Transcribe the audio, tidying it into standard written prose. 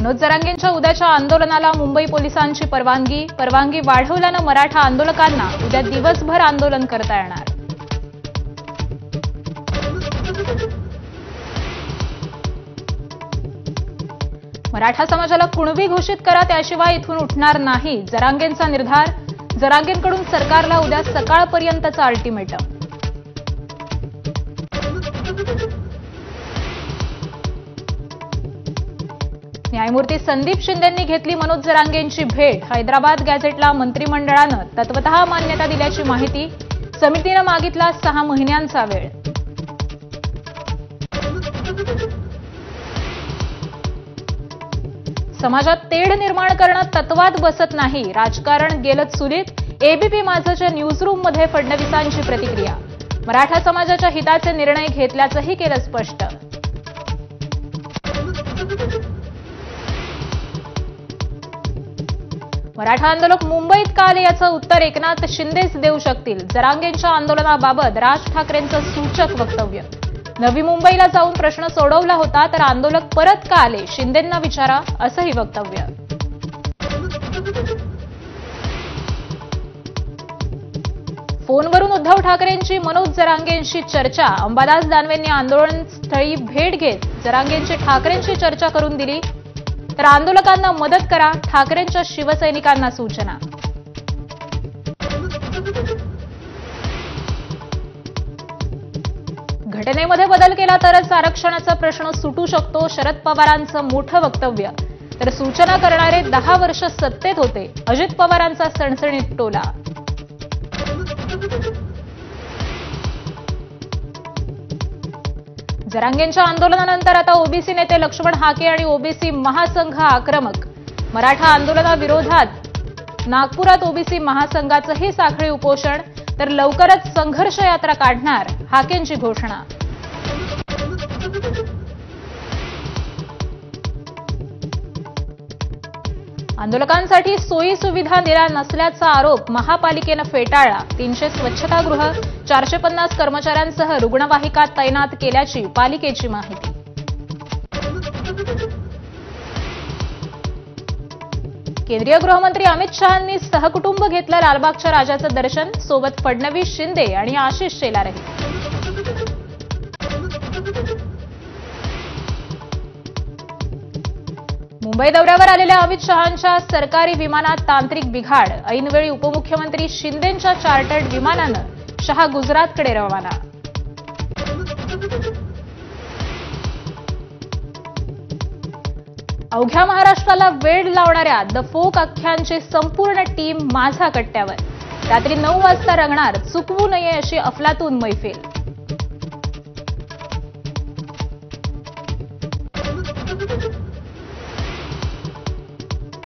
मनोज जरांगेंच्या उद्याच्या आंदोलनाला मुंबई पोलिसांची परवानगी वाढवल्यानं मराठा आंदोलकांना उद्या दिवसभर आंदोलन करता येणार। मराठा समाजाला कुणबी घोषित करा त्याशिवाय इथून उठणार नाही, जरांगेंचा निर्धार। जरांगेंकडून सरकारला उद्या सकाळपर्यंतचा अल्टिमेटम। न्यायमूर्ती संदीप शिंदेंनी घेतली मनोज जरांगेंची भेट। हैदराबाद गॅझेटला मंत्रिमंडळानं तत्वतः मान्यता दिल्याची माहिती। समितीनं मागितला 6 महिन्यांचा वेळ। समाजात तेढ निर्माण करणं तत्वात बसत नाही, राजकारण गेलं चुलीत। एबीपी माझाच्या न्यूजरूममध्ये फडणवीसांची प्रतिक्रिया। मराठा समाजाच्या हिताचे निर्णय घेतल्याचंही केलं स्पष्ट। मराठा आंदोलक मुंबईत का आले याचं उत्तर एकनाथ शिंदेच देऊ शकतील। जरांगेंच्या आंदोलनाबाबत राज ठाकरेंचं सूचक वक्तव्य। नवी मुंबईला जाऊन प्रश्न सोडवला होता तर आंदोलक परत का आले, शिंदेंना विचारा, असंही वक्तव्य। फोनवरून उद्धव ठाकरेंची मनोज जरांगेंशी चर्चा। अंबादास दानवेंनी आंदोलनस्थळी भेट घेत जरांगेंची ठाकरेंशी चर्चा करून दिली, तर आंदोलकांना मदत करा, ठाकरेंच्या शिवसैनिकांना सूचना। घटनेमध्ये बदल केला तरच आरक्षणाचा प्रश्न सुटू शकतो, शरद पवारांचं मोठं वक्तव्य। तर सूचना करणारे 10 वर्ष सत्तेत होते, अजित पवारांचा सणसणीत टोला। जरांगेंच्या आंदोलनानंतर आता ओबीसी नेते लक्ष्मण हाके आणि ओबीसी महासंघ आक्रमक। मराठा आंदोलनाविरोधात नागपुरात ओबीसी महासंघाचंही साखळी उपोषण, तर लवकरच संघर्ष यात्रा काढणार, हाकेंची घोषणा। आंदोलकांसाठी सोयी सुविधा दिल्या नसल्याचा आरोप महापालिकेनं फेटाळला। 300 स्वच्छतागृह, 450 कर्मचाऱ्यांसह रुग्णवाहिका तैनात केल्याची पालिकेची माहिती। केंद्रीय गृहमंत्री अमित शहांनी सहकुटुंब घेतलं लालबागच्या राजाचं दर्शन, सोबत फडणवीस, शिंदे आणि आशिष शेलारही। मुंबई दौऱ्यावर आलेल्या अमित शहांच्या सरकारी विमानात तांत्रिक बिघाड। ऐनवेळी उपमुख्यमंत्री शिंदेंच्या चार्टर्ड विमानानं शहा गुजरातकडे रवाना। अवघ्या महाराष्ट्राला वेड लावणाऱ्या द फोक अख्ख्यांची संपूर्ण टीम माझा कट्ट्यावर। रात्री 9 वाजता रंगणार चुकवू नये अशी अफलातून मैफिल।